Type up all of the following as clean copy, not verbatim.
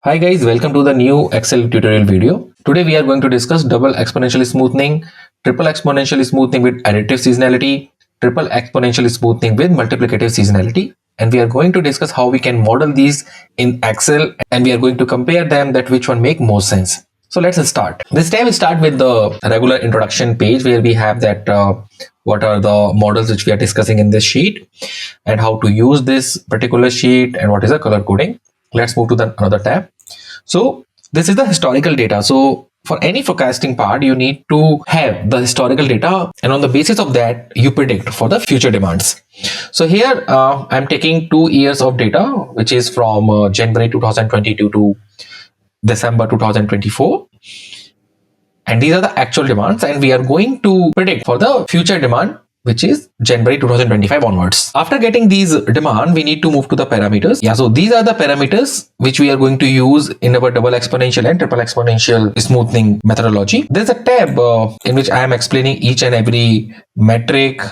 Hi guys, welcome to the new Excel tutorial video. Today we are going to discuss double exponential smoothing, triple exponential smoothing with additive seasonality, triple exponential smoothing with multiplicative seasonality. And we are going to discuss how we can model these in Excel, and we are going to compare them that which one make more sense. So let's start. This time we start with the regular introduction page where we have that what are the models which we are discussing in this sheet and how to use this particular sheet and what is the color coding. Let's move to the another tab. So this is the historical data. So for any forecasting part, you need to have the historical data, and on the basis of that, you predict for the future demands. So here I'm taking 2 years of data, which is from January 2022 to December 2024. And these are the actual demands, and we are going to predict for the future demand, which is January 2025 onwards. After getting these demand, we need to move to the parameters. Yeah, so these are the parameters which we are going to use in our double exponential and triple exponential smoothing methodology. There's a tab in which I am explaining each and every metric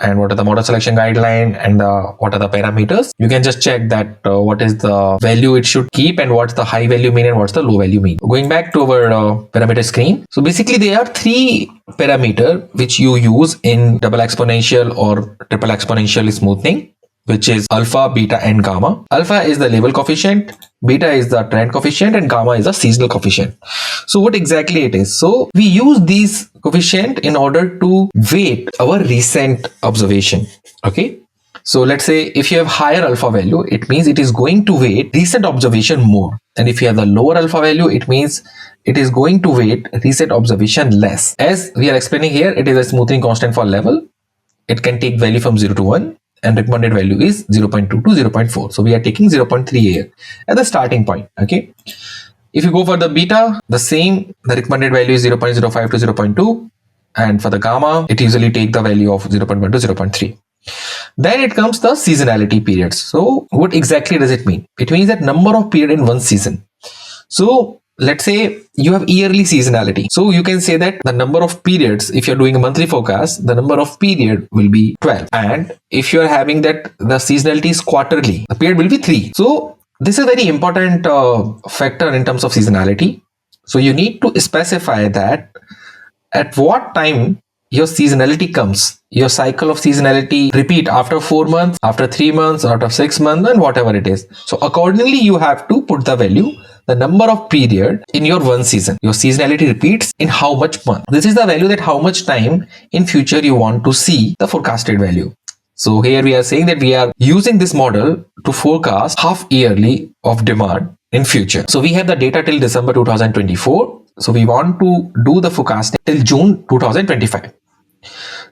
and what are the model selection guideline and what are the parameters. You can just check that what is the value it should keep and what's the high value mean and what's the low value mean. Going back to our parameter screen. So basically there are 3 parameter which you use in double exponential or triple exponential smoothing, which is alpha, beta and gamma. Alpha is the level coefficient, beta is the trend coefficient, and gamma is the seasonal coefficient. So what exactly it is? So we use these coefficient in order to weight our recent observation. Okay. So let's say if you have higher alpha value, it means it is going to weight recent observation more. And if you have the lower alpha value, it means it is going to weight recent observation less. As we are explaining here, it is a smoothing constant for level. It can take value from 0 to 1. And recommended value is 0.2 to 0.4. So we are taking 0.3 here at the starting point. Okay. If you go for the beta, the same, the recommended value is 0.05 to 0.2. And for the gamma, it usually take the value of 0.1 to 0.3. Then it comes the seasonality periods. So what exactly does it mean? It means that number of period in one season. So let's say you have yearly seasonality. So you can say that the number of periods, if you're doing a monthly forecast, the number of period will be 12. And if you're having that the seasonality is quarterly, the period will be 3. So this is a very important factor in terms of seasonality. So you need to specify that at what time your seasonality comes. Your cycle of seasonality repeat after 4 months, after 3 months, after 6 months, and whatever it is. So accordingly, you have to put the value, the number of period in your one season. Your seasonality repeats in how much month. This is the value that how much time in future you want to see the forecasted value. So here we are saying that we are using this model to forecast half yearly of demand in future. So we have the data till December 2024. So we want to do the forecasting till June 2025.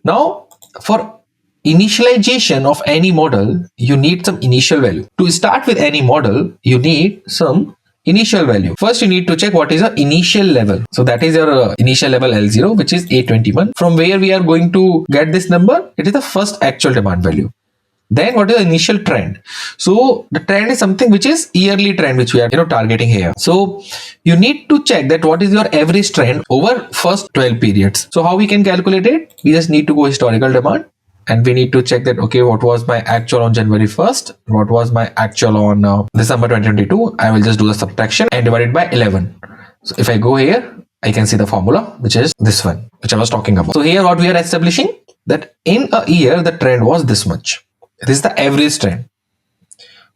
Now for initialization of any model, you need some initial value. To start with any model, you need some initial value. First, you need to check what is the initial level. So that is your initial level L0, which is 821. From where we are going to get this number? It is the first actual demand value. Then what is the initial trend? So the trend is something which is yearly trend, which we are targeting here. So you need to check that what is your average trend over first 12 periods. So how we can calculate it? We just need to go historical demand. And we need to check that, okay, what was my actual on January 1st? What was my actual on December 2022? I will just do the subtraction and divide it by 11. So if I go here, I can see the formula, which is this one, which I was talking about. So here what we are establishing that in a year, the trend was this much. This is the average trend.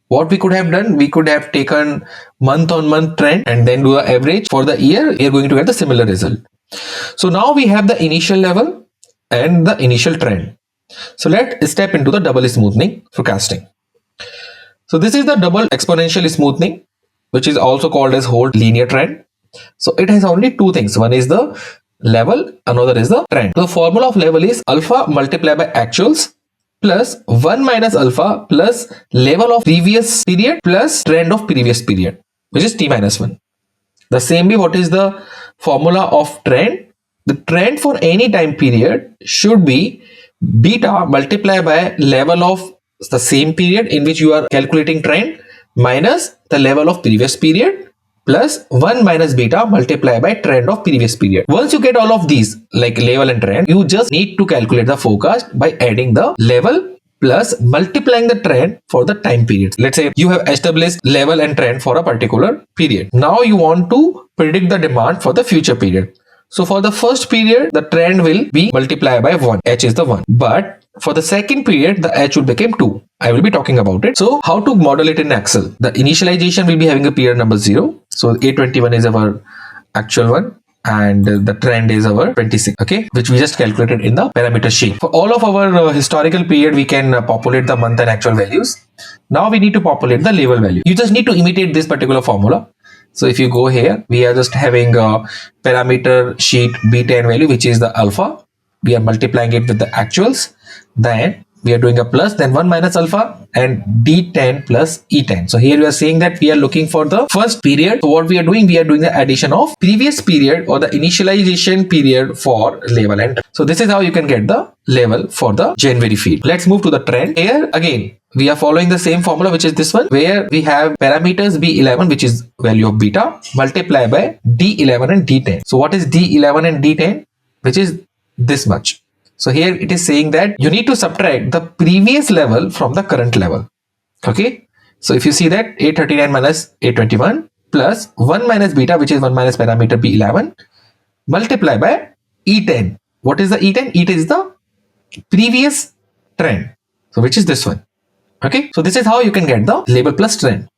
What we could have done, we could have taken month on month trend and then do the average for the year. We are going to get the similar result. So now we have the initial level and the initial trend. So let's step into the double smoothing forecasting. So this is the double exponential smoothing, which is also called as Holt linear trend. So it has only 2 things. One is the level, another is the trend. The formula of level is alpha multiplied by actuals plus 1 minus alpha plus level of previous period plus trend of previous period, which is t minus 1. The same way, what is the formula of trend? The trend for any time period should be beta multiplied by level of the same period in which you are calculating trend minus the level of previous period plus 1 minus beta multiplied by trend of previous period. Once you get all of these like level and trend, you just need to calculate the forecast by adding the level plus multiplying the trend for the time period. Let's say you have established level and trend for a particular period. Now you want to predict the demand for the future period. So for the first period, the trend will be multiplied by 1. H is the 1. But for the second period, the H will become 2. I will be talking about it. So how to model it in Excel? The initialization will be having a period number 0. So A21 is our actual one. And the trend is our 26, okay, which we just calculated in the parameter sheet. For all of our historical period, we can populate the month and actual values. Now we need to populate the level value. You just need to imitate this particular formula. So if you go here, we are just having a parameter sheet B10 value, which is the alpha. We are multiplying it with the actuals. Then we are doing a plus, then 1 minus alpha and D10 plus E10. So here we are saying that we are looking for the first period. So what we are doing the addition of previous period or the initialization period for level and trend. So this is how you can get the level for the January field. Let's move to the trend. Here again, we are following the same formula, which is this one, where we have parameters B11, which is value of beta, multiplied by D11 and D10. So what is D11 and D10? Which is this much. So here it is saying that you need to subtract the previous level from the current level. Okay. So if you see that A39 minus A21 plus 1 minus beta, which is 1 minus parameter B11, multiply by E10. What is the E10? E10 is the previous trend. So which is this one. Okay. So this is how you can get the label plus trend.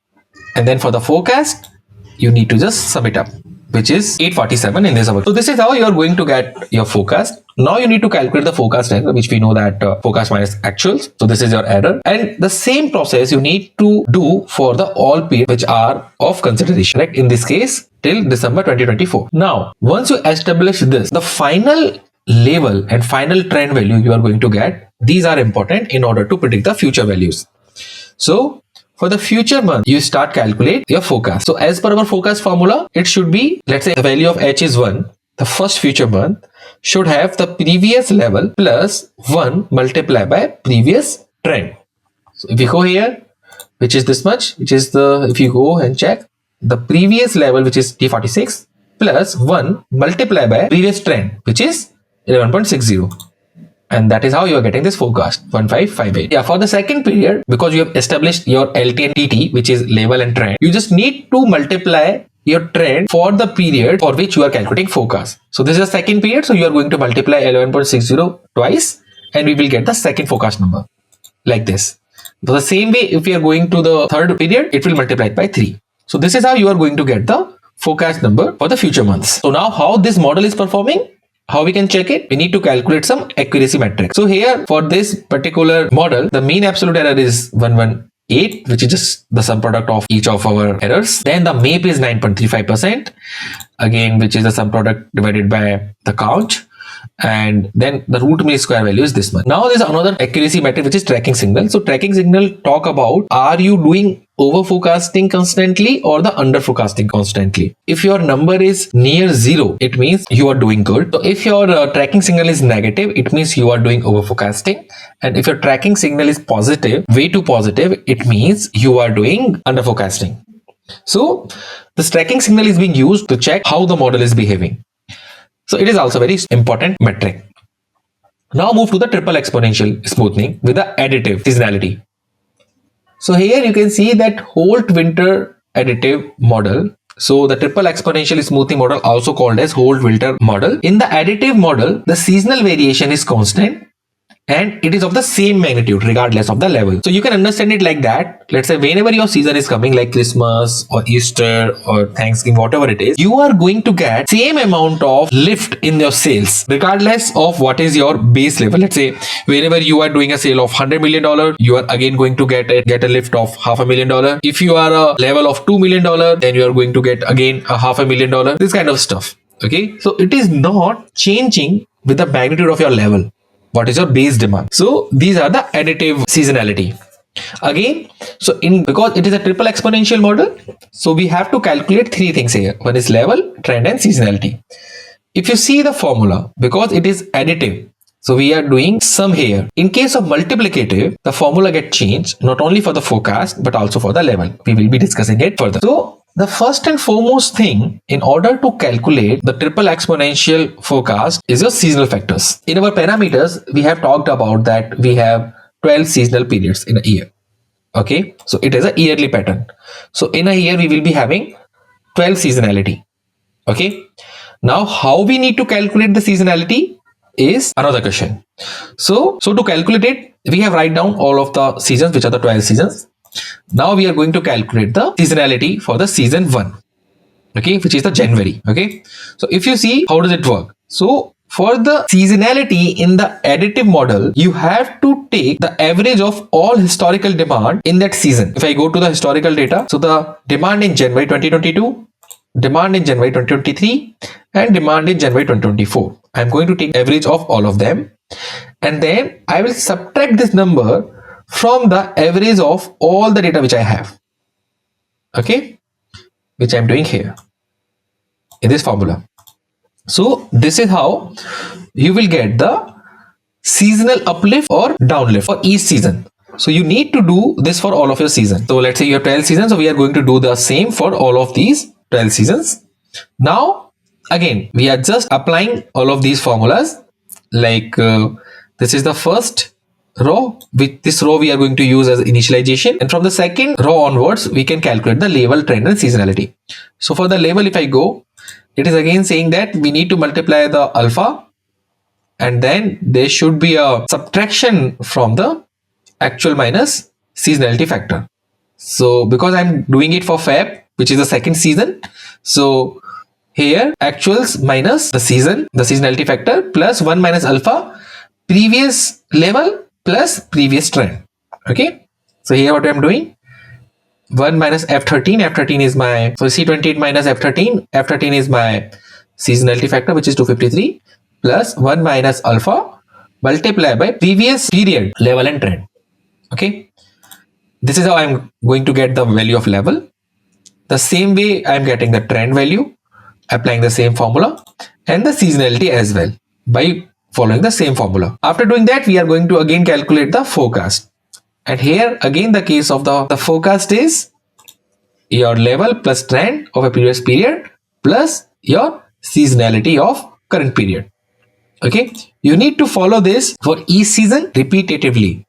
And then for the forecast, you need to just sum it up, which is 847 in this hour. So this is how you are going to get your forecast. Now you need to calculate the forecast error, which we know that forecast minus actuals. So this is your error. And the same process you need to do for the all periods which are of consideration, right? In this case, till December 2024. Now, once you establish this, the final level and final trend value you are going to get, these are important in order to predict the future values. So for the future month, you start calculate your forecast. So as per our forecast formula, it should be, let's say the value of H is 1. The first future month should have the previous level plus 1 multiplied by previous trend. So if you go here, which is this much, which is the, if you go and check the previous level, which is T46 plus 1 multiplied by previous trend, which is 11.60. And that is how you are getting this forecast 1558. Yeah, for the second period, because you have established your LT and TT, which is level and trend, you just need to multiply your trend for the period for which you are calculating forecast. So this is the second period. So you are going to multiply 11.60 twice and we will get the second forecast number like this. So the same way, if we are going to the third period, it will multiply it by 3. So this is how you are going to get the forecast number for the future months. So now how this model is performing? How we can check it? We need to calculate some accuracy metrics. So here for this particular model, the mean absolute error is 118, which is just the sum product of each of our errors. Then the MAPE is 9.35%, again, which is the sum product divided by the count. And then the root mean square value is this one. Now there's another accuracy metric, which is tracking signal. So tracking signal talk about, are you doing over forecasting constantly or the under forecasting constantly? If your number is near 0, it means you are doing good. So if your tracking signal is negative, it means you are doing over forecasting. And if your tracking signal is positive, way too positive, it means you are doing under forecasting. So this tracking signal is being used to check how the model is behaving. So it is also very important metric. Now move to the triple exponential smoothing with the additive seasonality. So here you can see that Holt-Winters additive model. So the triple exponential smoothing model, also called as Holt-Winters model. In the additive model, the seasonal variation is constant and it is of the same magnitude regardless of the level. So you can understand it like that. Let's say whenever your season is coming, like Christmas or Easter or Thanksgiving, whatever it is, you are going to get same amount of lift in your sales regardless of what is your base level. Let's say whenever you are doing a sale of $100 million, you are again going to get a lift of $500,000. If you are a level of $2 million, then you are going to get again a $500,000. This kind of stuff. Okay, so it is not changing with the magnitude of your level. What is your base demand? So these are the additive seasonality. Again, so because it is a triple exponential model, so we have to calculate three things here. One is level, trend, and seasonality. If you see the formula, because it is additive, so we are doing sum here. In case of multiplicative, the formula gets changed not only for the forecast but also for the level. We will be discussing it further. So the first and foremost thing in order to calculate the triple exponential forecast is your seasonal factors. In our parameters, we have talked about that we have 12 seasonal periods in a year. Okay, so it is a yearly pattern. So in a year we will be having 12 seasonality. Okay, now how we need to calculate the seasonality is another question. So to calculate it, we have write down all of the seasons, which are the 12 seasons. Now we are going to calculate the seasonality for the season 1, okay, which is the January. Okay, so if you see how does it work, so for the seasonality in the additive model, you have to take the average of all historical demand in that season. If I go to the historical data, so the demand in January 2022, demand in January 2023, and demand in January 2024. I'm going to take average of all of them, and then I will subtract this number from the average of all the data which I have. Okay, which I'm doing here in this formula. So this is how you will get the seasonal uplift or downlift for each season. So you need to do this for all of your season. So let's say you have 12 seasons. So we are going to do the same for all of these 12 seasons. Now, again, we are just applying all of these formulas. Like this is the first row. With this row, we are going to use as initialization. And from the second row onwards, we can calculate the level, trend, and seasonality. So for the level, if I go, it is again saying that we need to multiply the alpha, and then there should be a subtraction from the actual minus seasonality factor. So because I'm doing it for Feb, which is the second season, so here actuals minus the season, the seasonality factor, plus 1 minus alpha, previous level plus previous trend. Okay, so here what I'm doing, 1 minus F13, F13 is my, so C28 minus F13, F13 is my seasonality factor, which is 253, plus 1 minus alpha multiplied by previous period level and trend. Okay, this is how I'm going to get the value of level. The same way I'm getting the trend value, applying the same formula, and the seasonality as well by following the same formula. After doing that, we are going to again calculate the forecast. And here again the case of the forecast is your level plus trend of a previous period plus your seasonality of current period. Okay, you need to follow this for each season repetitively,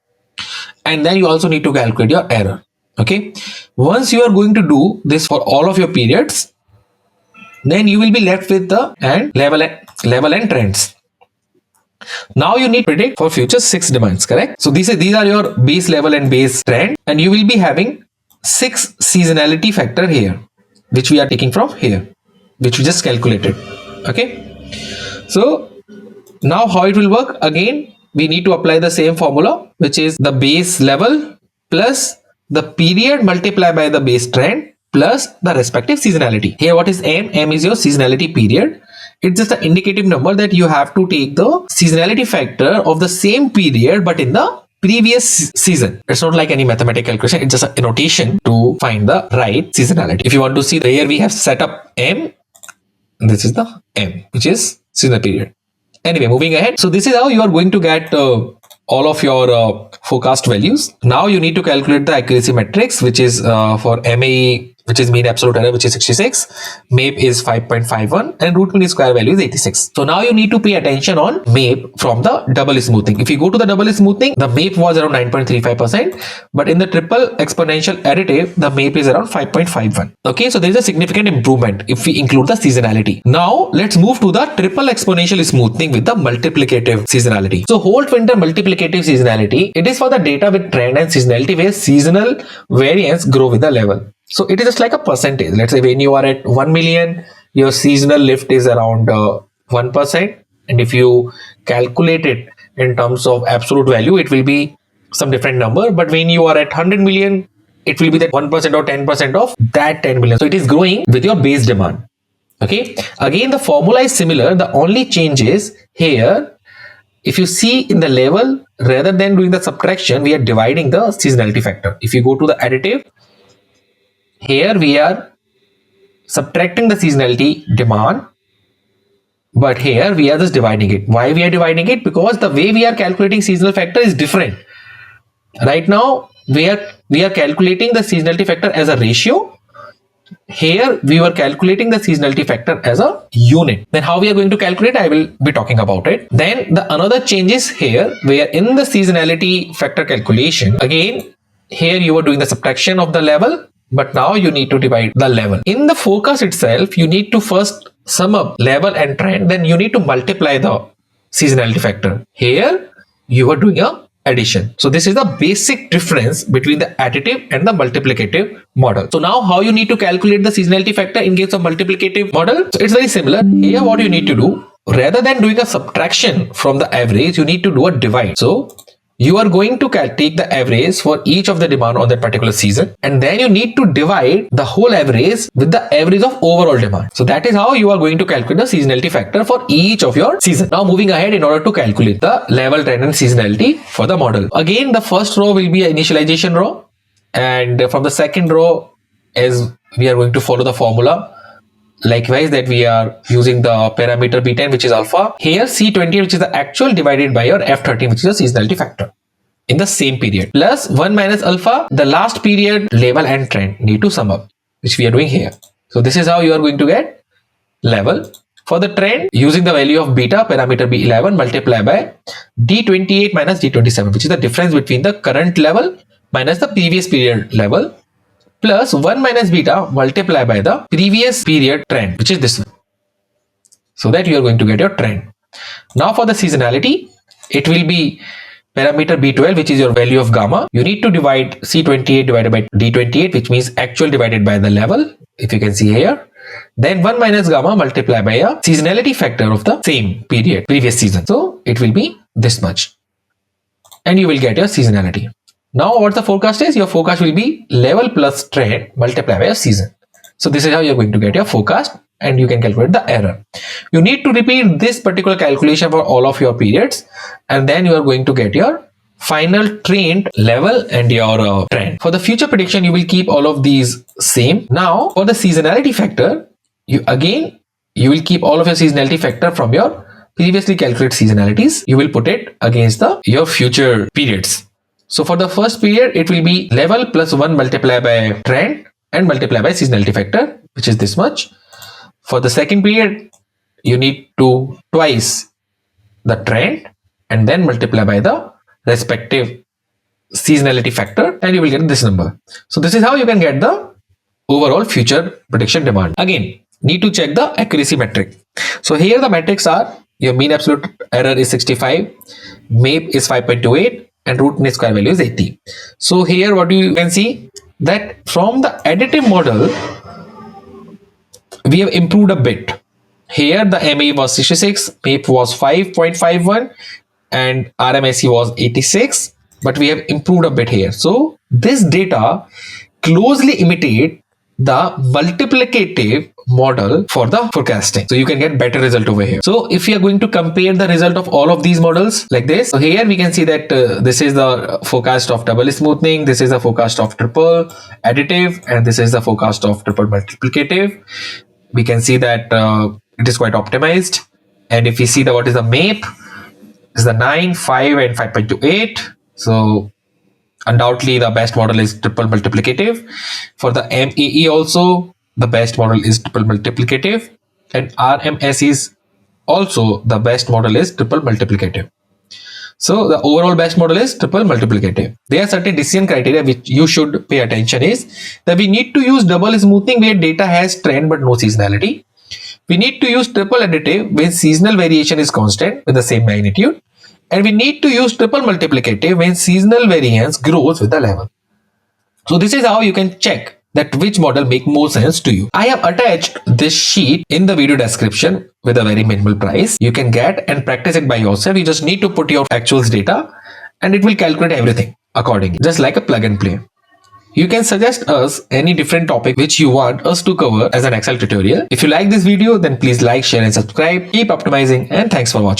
and then you also need to calculate your error. Okay, once you are going to do this for all of your periods, then you will be left with the level and trends. Now you need to predict for future 6 demands, correct? So these are your base level and base trend, and you will be having 6 seasonality factor here, which we are taking from here, which we just calculated. Okay, so now how it will work, again we need to apply the same formula, which is the base level plus the period multiplied by the base trend plus the respective seasonality. Here what is M? M is your seasonality period. It's just an indicative number that you have to take the seasonality factor of the same period but in the previous season. It's not like any mathematical calculation, it's just a notation to find the right seasonality. If you want to see, here we have set up M, and this is the M, which is seasonal period. Anyway, moving ahead. So this is how you are going to get all of your forecast values. Now you need to calculate the accuracy metrics, which is for MAE, which is mean absolute error, which is 66, MAPE is 5.51, and root mean square value is 86. So now you need to pay attention on MAPE from the double smoothing. If you go to the double smoothing, the MAPE was around 9.35%, but in the triple exponential additive, the MAPE is around 5.51. Okay, so there is a significant improvement if we include the seasonality. Now let's move to the triple exponential smoothing with the multiplicative seasonality. So Holt-Winters multiplicative seasonality, it is for the data with trend and seasonality where seasonal variance grow with the level. So it is just like a percentage. Let's say when you are at 1 million, your seasonal lift is around 1%. And if you calculate it in terms of absolute value, it will be some different number. But when you are at 100 million, it will be that 1% or 10% of that 10 million. So it is growing with your base demand. Okay. Again, the formula is similar. The only change is here, if you see in the level, rather than doing the subtraction, we are dividing the seasonality factor. If you go to the additive, here we are subtracting the seasonality demand, but here we are just dividing it. Why we are dividing it? Because the way we are calculating seasonal factor is different. Right now we are calculating the seasonality factor as a ratio, Here we were calculating the seasonality factor as a unit. Then how we are going to calculate, I will be talking about it. Then the another change is here, where in the seasonality factor calculation, again here you are doing the subtraction of the level, but now you need to divide the level. In the forecast itself, you need to first sum up level and trend, then you need to multiply the seasonality factor. Here you are doing a addition. So this is the basic difference between the additive and the multiplicative model. So now how you need to calculate the seasonality factor in case of multiplicative model? So it's very similar. Here what you need to do, rather than doing a subtraction from the average, you need to do a divide. So you are going to take the average for each of the demand on that particular season, and then you need to divide the whole average with the average of overall demand. So that is how you are going to calculate the seasonality factor for each of your season. Now moving ahead, in order to calculate the level, trend and seasonality for the model, again the first row will be an initialization row, and from the second row, as we are going to follow the formula likewise, that we are using the parameter B10, which is alpha. Here C20, which is the actual, divided by your F13, which is the seasonality factor in the same period, plus 1 minus alpha, the last period level and trend need to sum up, which we are doing here. So this is how you are going to get level. For the trend, using the value of beta, parameter B11, multiply by D28 minus D27, which is the difference between the current level minus the previous period level, plus 1 minus beta multiply by the previous period trend, which is this one. So that you are going to get your trend. Now for the seasonality, it will be parameter B12, which is your value of gamma. You need to divide C28 divided by D28, which means actual divided by the level, if you can see here. Then 1 minus gamma multiply by a seasonality factor of the same period, previous season. So it will be this much. And you will get your seasonality. Now what the forecast is? Your forecast will be level plus trend multiplied by a season. So this is how you're going to get your forecast, and you can calculate the error. You need to repeat this particular calculation for all of your periods, and then you are going to get your final trend level and your trend. For the future prediction, you will keep all of these same. Now for the seasonality factor, you will keep all of your seasonality factor from your previously calculated seasonalities. You will put it against your future periods. So for the first period, it will be level plus 1 multiplied by trend and multiply by seasonality factor, which is this much. For the second period, you need to twice the trend and then multiply by the respective seasonality factor, and you will get this number. So this is how you can get the overall future prediction demand. Again, need to check the accuracy metric. So here the metrics are: your mean absolute error is 65, MAPE is 5.28, and root mean square value is 80. So here what you can see, that from the additive model we have improved a bit. Here the MAE was 66, MAPE was 5.51, and RMSE was 86, but we have improved a bit here. So this data closely imitate the multiplicative model for the forecasting, so you can get better result over here. So if you are going to compare the result of all of these models like this, so here we can see that this is the forecast of double smoothing, this is the forecast of triple additive, and this is the forecast of triple multiplicative. We can see that it is quite optimized. And if we see what is the MAPE, is the 9, 5 and 5.28. So undoubtedly the best model is triple multiplicative. For the MAE also, the best model is triple multiplicative, and RMS is also the best model is triple multiplicative. So the overall best model is triple multiplicative. There are certain decision criteria which you should pay attention is that we need to use double smoothing where data has trend but no seasonality. We need to use triple additive when seasonal variation is constant with the same magnitude. And we need to use triple multiplicative when seasonal variance grows with the level. So this is how you can check that which model make more sense to you. I have attached this sheet in the video description with a very minimal price. You can get and practice it by yourself. You just need to put your actuals data and it will calculate everything accordingly, just like a plug and play. You can suggest us any different topic which you want us to cover as an Excel tutorial. If you like this video, then please like, share and subscribe. Keep optimizing, and thanks for watching.